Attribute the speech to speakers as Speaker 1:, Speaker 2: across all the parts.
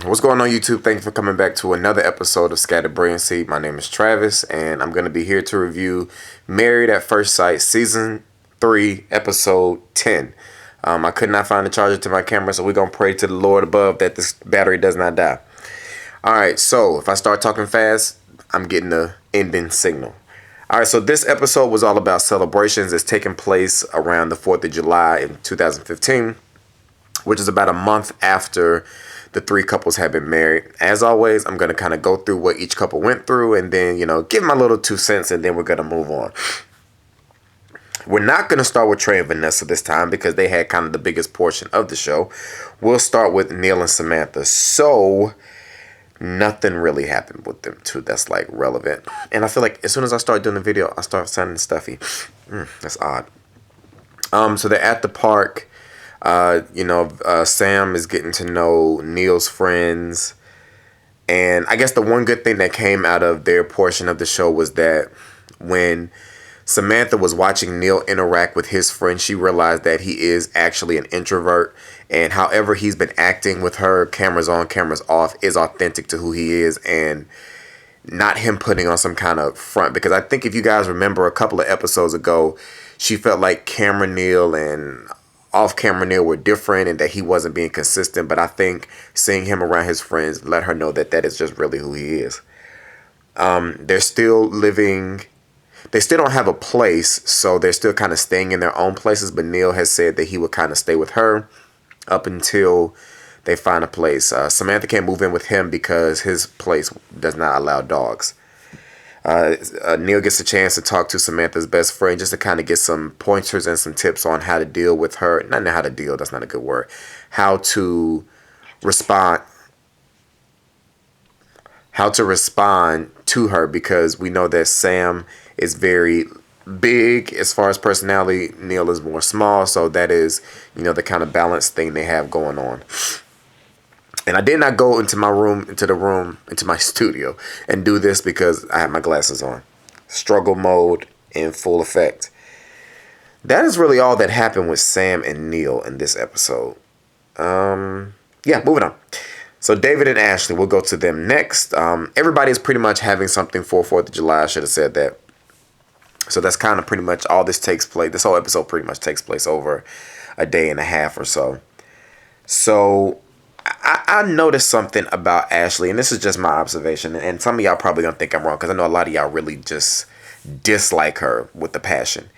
Speaker 1: What's going on, YouTube? Thank you for coming back to another episode of Scattered Brilliancy. My name is Travis, and I'm going to be here to review Married at First Sight, Season 3, Episode 10. I could not find the charger to my camera, so we're going to pray to the Lord above that this battery does not die. Alright, so if I start talking fast, I'm getting the ending signal. Alright, so this episode was all about celebrations. It's taking place around the 4th of July in 2015, which is about a month after the three couples have been married. As always, I'm going to kind of go through what each couple went through and then, give my little 2 cents, and then we're going to move on. We're not going to start with Trey and Vanessa this time because they had kind of the biggest portion of the show. We'll start with Neil and Samantha. So nothing really happened with them two that's like relevant. And I feel like as soon as I start doing the video, I start sounding stuffy. That's odd. So they're at the park. Sam is getting to know Neil's friends. And I guess the one good thing that came out of their portion of the show was that when Samantha was watching Neil interact with his friend, she realized that he is actually an introvert. And however he's been acting with her, cameras on, cameras off, is authentic to who he is and not him putting on some kind of front. Because I think if you guys remember a couple of episodes ago, she felt like camera Neil and off-camera Neil were different and that he wasn't being consistent. But I think seeing him around his friends let her know that that is just really who he is. They're still living. They still don't have a place, so they're still kind of staying in their own places. But Neil has said that he would kind of stay with her up until they find a place. Samantha can't move in with him because his place does not allow dogs. Neil gets a chance to talk to Samantha's best friend just to kind of get some pointers and some tips on how to deal with her. Not how to deal, that's not a good word. How to respond to her, because we know that Sam is very big as far as personality. Neil is more small, so that is, the kind of balanced thing they have going on. And I did not go into my studio and do this because I had my glasses on. Struggle mode in full effect. That is really all that happened with Sam and Neil in this episode. Moving on. So David and Ashley, we'll go to them next. Everybody is pretty much having something for 4th of July. I should have said that. So that's kind of pretty much all this takes place. This whole episode pretty much takes place over a day and a half or so. So I noticed something about Ashley, and this is just my observation, and some of y'all probably gonna think I'm wrong because I know a lot of y'all really just dislike her with the passion.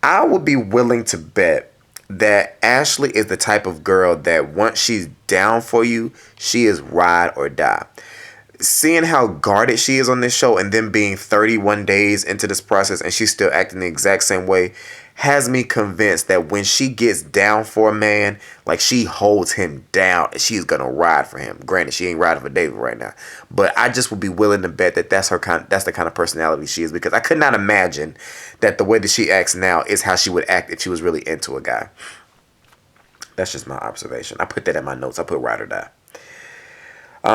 Speaker 1: I would be willing to bet that Ashley is the type of girl that once she's down for you, she is ride or die. Seeing how guarded she is on this show and then being 31 days into this process and she's still acting the exact same way has me convinced that when she gets down for a man, like she holds him down and she's gonna ride for him. Granted, she ain't riding for David right now, but I just would be willing to bet that that's the kind of personality she is, because I could not imagine that the way that she acts now is how she would act if she was really into a guy. That's just my observation. I put that in my notes. I put ride or die.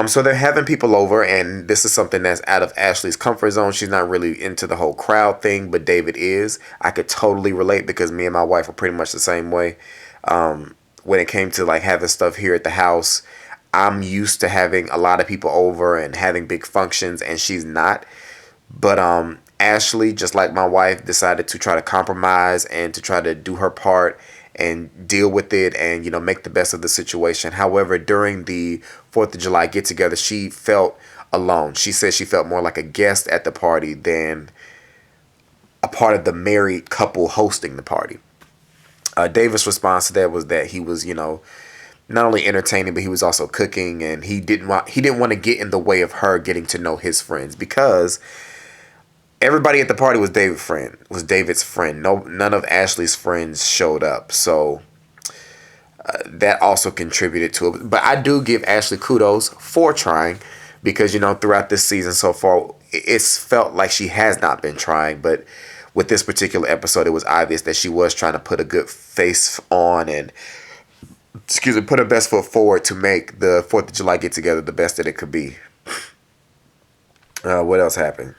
Speaker 1: So they're having people over, and this is something that's out of Ashley's comfort zone. She's not really into the whole crowd thing, but David is. I could totally relate because me and my wife are pretty much the same way. When it came to like having stuff here at the house, I'm used to having a lot of people over and having big functions, and she's not. But Ashley, just like my wife, decided to try to compromise and to try to do her part and deal with it and, make the best of the situation. However, during the 4th of July get-together, she felt alone. She said she felt more like a guest at the party than a part of the married couple hosting the party. David's response to that was that he was, not only entertaining, but he was also cooking, and he didn't want to get in the way of her getting to know his friends, because everybody at the party was David's friend. None of Ashley's friends showed up. So that also contributed to it. But I do give Ashley kudos for trying, because, throughout this season so far, it's felt like she has not been trying. But with this particular episode, it was obvious that she was trying to put a good face on and, put her best foot forward to make the 4th of July get-together the best that it could be. What else happened?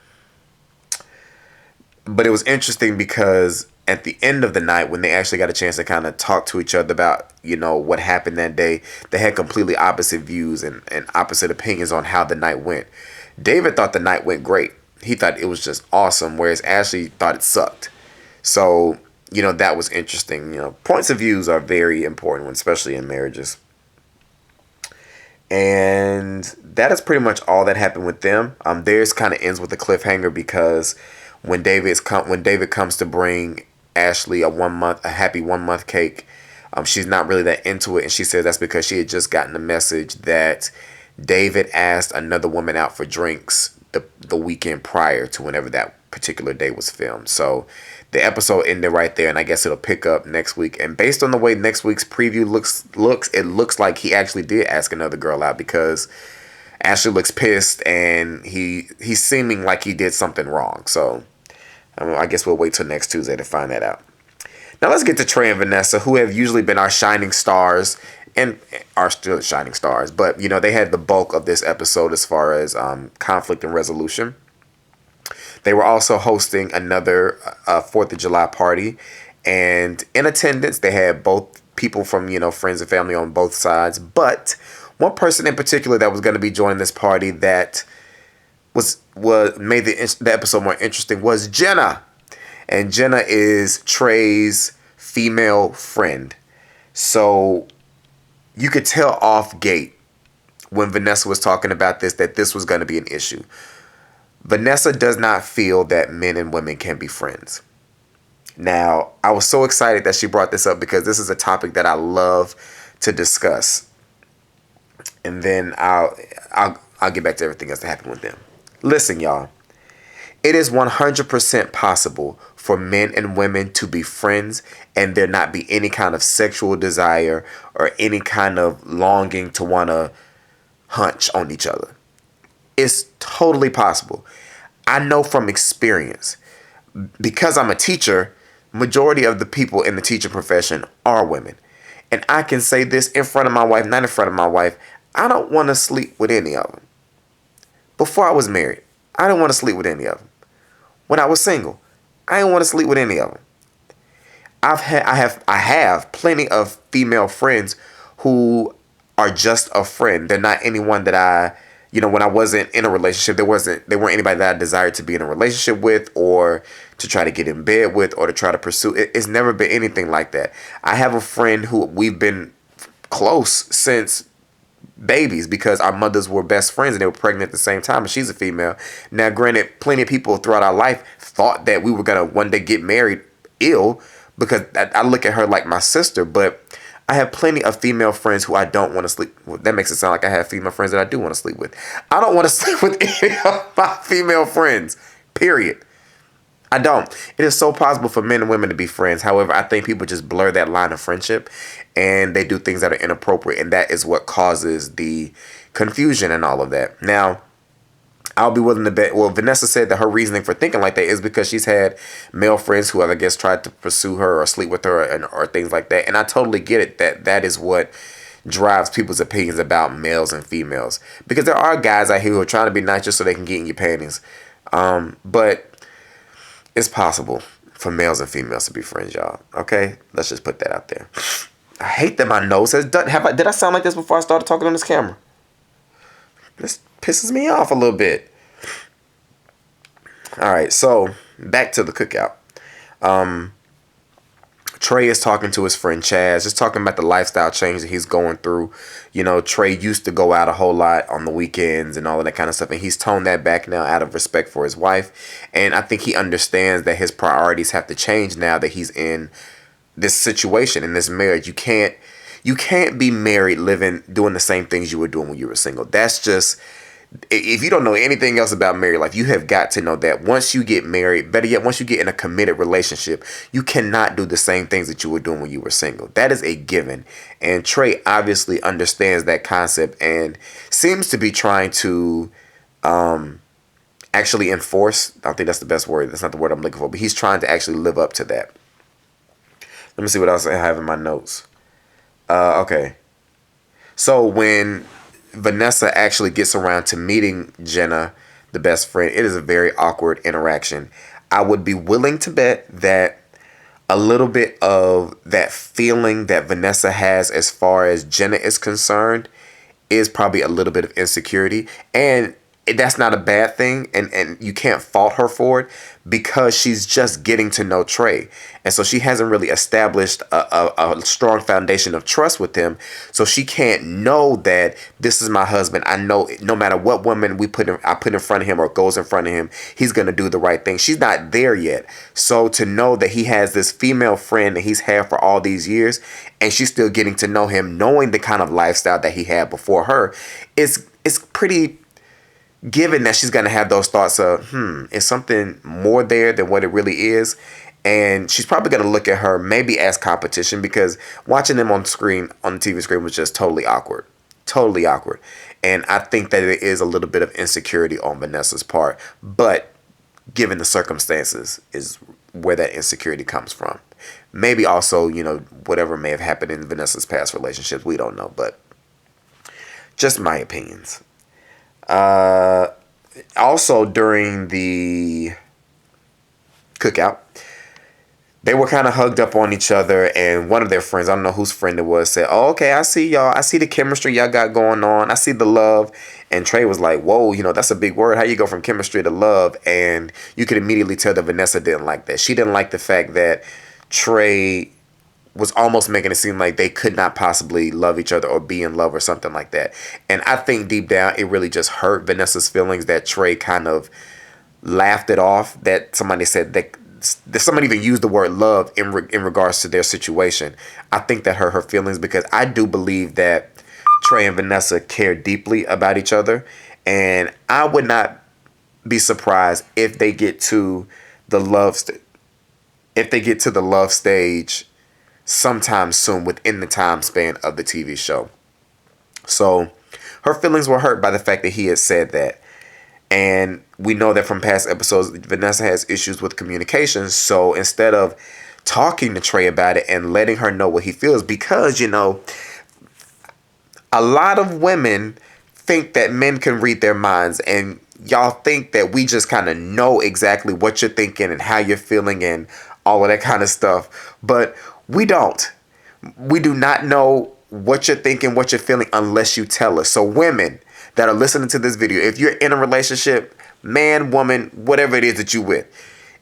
Speaker 1: But it was interesting because at the end of the night, when they actually got a chance to kind of talk to each other about, what happened that day, they had completely opposite views and opposite opinions on how the night went. David thought the night went great. He thought it was just awesome, whereas Ashley thought it sucked. So, that was interesting. Points of views are very important, especially in marriages. And that is pretty much all that happened with them. Theirs kind of ends with a cliffhanger because when David comes to bring Ashley a happy 1 month cake, she's not really that into it, and she says that's because she had just gotten a message that David asked another woman out for drinks the weekend prior to whenever that particular day was filmed. So the episode ended right there, and I guess it'll pick up next week. And based on the way next week's preview looks, it looks like he actually did ask another girl out, because Ashley looks pissed and he's seeming like he did something wrong. So I guess we'll wait till next Tuesday to find that out. Now let's get to Trey and Vanessa, who have usually been our shining stars and are still shining stars. But, they had the bulk of this episode as far as conflict and resolution. They were also hosting another 4th of July party. And in attendance, they had both people from, friends and family on both sides. But one person in particular that was going to be joining this party that was made the episode more interesting was Jenna. And Jenna is Trey's female friend. So you could tell off gate when Vanessa was talking about this that this was going to be an issue. Vanessa does not feel that men and women can be friends. Now, I was so excited that she brought this up because this is a topic that I love to discuss. And then I'll get back to everything else that happened with them. Listen, y'all. It is 100% possible for men and women to be friends and there not be any kind of sexual desire or any kind of longing to want to hunch on each other. It's totally possible. I know from experience, because I'm a teacher, majority of the people in the teaching profession are women. And I can say this in front of my wife, not in front of my wife. I don't want to sleep with any of them. Before I was married, I didn't want to sleep with any of them. When I was single, I didn't want to sleep with any of them. I have plenty of female friends who are just a friend. They're not anyone that I, when I wasn't in a relationship, they weren't anybody that I desired to be in a relationship with or to try to get in bed with or to try to pursue. It's never been anything like that. I have a friend who we've been close since babies because our mothers were best friends and they were pregnant at the same time, and she's a female. Now, granted, plenty of people throughout our life thought that we were going to one day get married because I look at her like my sister, but I have plenty of female friends who I don't want to sleep with. That makes it sound like I have female friends that I do want to sleep with. I don't want to sleep with any of my female friends, period. I don't. It is so possible for men and women to be friends. However, I think people just blur that line of friendship and they do things that are inappropriate. And that is what causes the confusion and all of that. Now, I'll be willing to bet. Well, Vanessa said that her reasoning for thinking like that is because she's had male friends who have, I guess, tried to pursue her or sleep with her or things like that. And I totally get it that is what drives people's opinions about males and females. Because there are guys out here who are trying to be nice just so they can get in your panties. But it's possible for males and females to be friends, y'all. Okay? Let's just put that out there. I hate that my nose has done. Did I sound like this before I started talking on this camera? This pisses me off a little bit. All right, so back to the cookout. Trey is talking to his friend Chaz, just talking about the lifestyle change that he's going through. Trey used to go out a whole lot on the weekends and all of that kind of stuff, and he's toned that back now out of respect for his wife. And I think he understands that his priorities have to change now that he's in this situation, in this marriage. You can't be married doing the same things you were doing when you were single. That's just, if you don't know anything else about married life, you have got to know that once you get married, better yet, once you get in a committed relationship, you cannot do the same things that you were doing when you were single. That is a given. And Trey obviously understands that concept and seems to be trying to actually enforce. I don't think that's the best word. That's not the word I'm looking for, but he's trying to actually live up to that. Let me see what else I have in my notes. Okay. So when Vanessa actually gets around to meeting Jenna, the best friend, it is a very awkward interaction. I would be willing to bet that a little bit of that feeling that Vanessa has as far as Jenna is concerned is probably a little bit of insecurity. And that's not a bad thing. And you can't fault her for it because she's just getting to know Trey. And so she hasn't really established a strong foundation of trust with him. So she can't know that this is my husband. I know no matter what woman I put in front of him or goes in front of him, he's going to do the right thing. She's not there yet. So to know that he has this female friend that he's had for all these years and she's still getting to know him, knowing the kind of lifestyle that he had before her, it's pretty given that she's going to have those thoughts of, is something more there than what it really is? And she's probably going to look at her maybe as competition because watching them on screen, on the TV screen, was just totally awkward. Totally awkward. And I think that it is a little bit of insecurity on Vanessa's part. But given the circumstances is where that insecurity comes from. Maybe also, whatever may have happened in Vanessa's past relationships. We don't know. But just my opinions. Also, during the cookout, they were kind of hugged up on each other, and one of their friends, I don't know whose friend it was, said, "Oh, okay, I see y'all. I see the chemistry y'all got going on. I see the love." And Trey was like, "Whoa, that's a big word. How you go from chemistry to love?" And you could immediately tell that Vanessa didn't like that. She didn't like the fact that Trey was almost making it seem like they could not possibly love each other or be in love or something like that. And I think deep down, it really just hurt Vanessa's feelings that Trey kind of laughed it off, that somebody said that somebody even used the word love in regards to their situation. I think that hurt her feelings because I do believe that Trey and Vanessa care deeply about each other. And I would not be surprised if they get to the love stage sometime soon within the time span of the TV show. So her feelings were hurt by the fact that he had said that. And we know that from past episodes, Vanessa has issues with communication. So instead of talking to Trey about it and letting her know what he feels, because, a lot of women think that men can read their minds, and y'all think that we just kind of know exactly what you're thinking and how you're feeling and all of that kind of stuff. But we don't. We do not know what you're thinking, what you're feeling, unless you tell us. So women that are listening to this video, if you're in a relationship, man, woman, whatever it is that you with,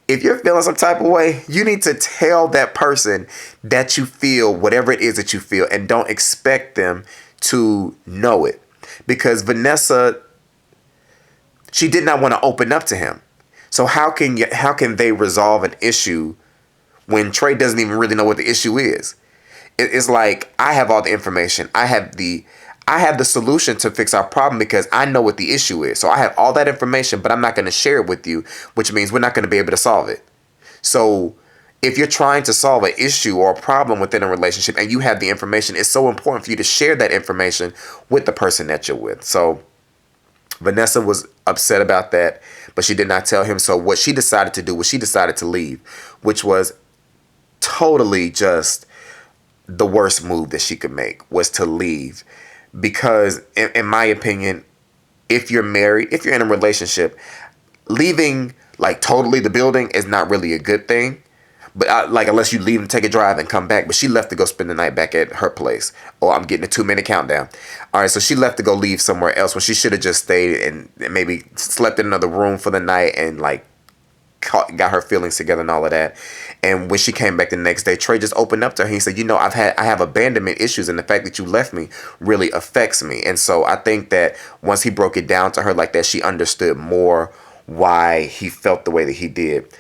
Speaker 1: if you're feeling some type of way, you need to tell that person that you feel whatever it is that you feel, and don't expect them to know it. Because Vanessa, she did not want to open up to him. So how can they resolve an issue when Trey doesn't even really know what the issue is? It's like, I have all the information. I have the solution to fix our problem because I know what the issue is. So I have all that information, but I'm not going to share it with you, which means we're not going to be able to solve it. So if you're trying to solve an issue or a problem within a relationship and you have the information, it's so important for you to share that information with the person that you're with. So Vanessa was upset about that, but she did not tell him. So what she decided to do was she decided to leave, which was totally just the worst move that she could make, was to leave. Because in my opinion, if you're married, if you're in a relationship, leaving like totally the building is not really a good thing. But unless you leave and take a drive and come back. But she left to go spend the night back at her place. Oh, I'm getting a 2-minute countdown. All right, so she left to go leave somewhere else when she should have just stayed and maybe slept in another room for the night and got her feelings together and all of that. And when she came back the next day, Trey just opened up to her. He said, I have abandonment issues, and the fact that you left me really affects me. And so I think that once he broke it down to her like that, she understood more why he felt the way that he did.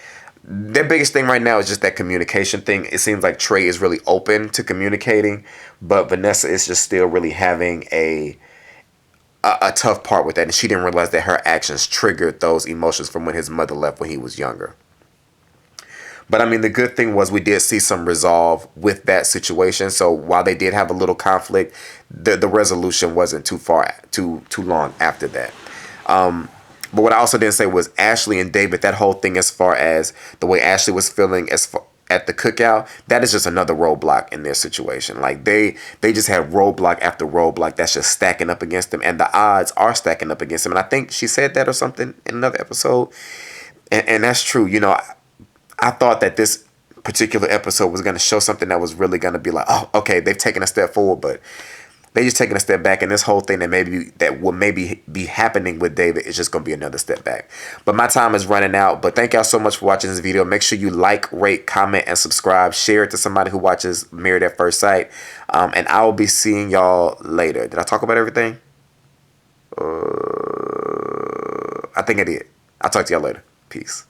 Speaker 1: Their biggest thing right now is just that communication thing. It seems like Trey is really open to communicating, but Vanessa is just still really having a tough part with that. And she didn't realize that her actions triggered those emotions from when his mother left when he was younger. But I mean, the good thing was we did see some resolve with that situation. So while they did have a little conflict, the resolution wasn't too long after that. But what I also didn't say was Ashley and David, that whole thing as far as the way Ashley was feeling at the cookout, that is just another roadblock in their situation. Like they just had roadblock after roadblock that's just stacking up against them, and the odds are stacking up against them. And I think she said that or something in another episode, and that's true. I thought that this particular episode was going to show something that was really going to be like, oh, okay, they've taken a step forward, but they just taking a step back, and this whole thing that will maybe be happening with David is just going to be another step back. But my time is running out. But thank y'all so much for watching this video. Make sure you like, rate, comment, and subscribe. Share it to somebody who watches Married at First Sight. And I will be seeing y'all later. Did I talk about everything? I think I did. I'll talk to y'all later. Peace.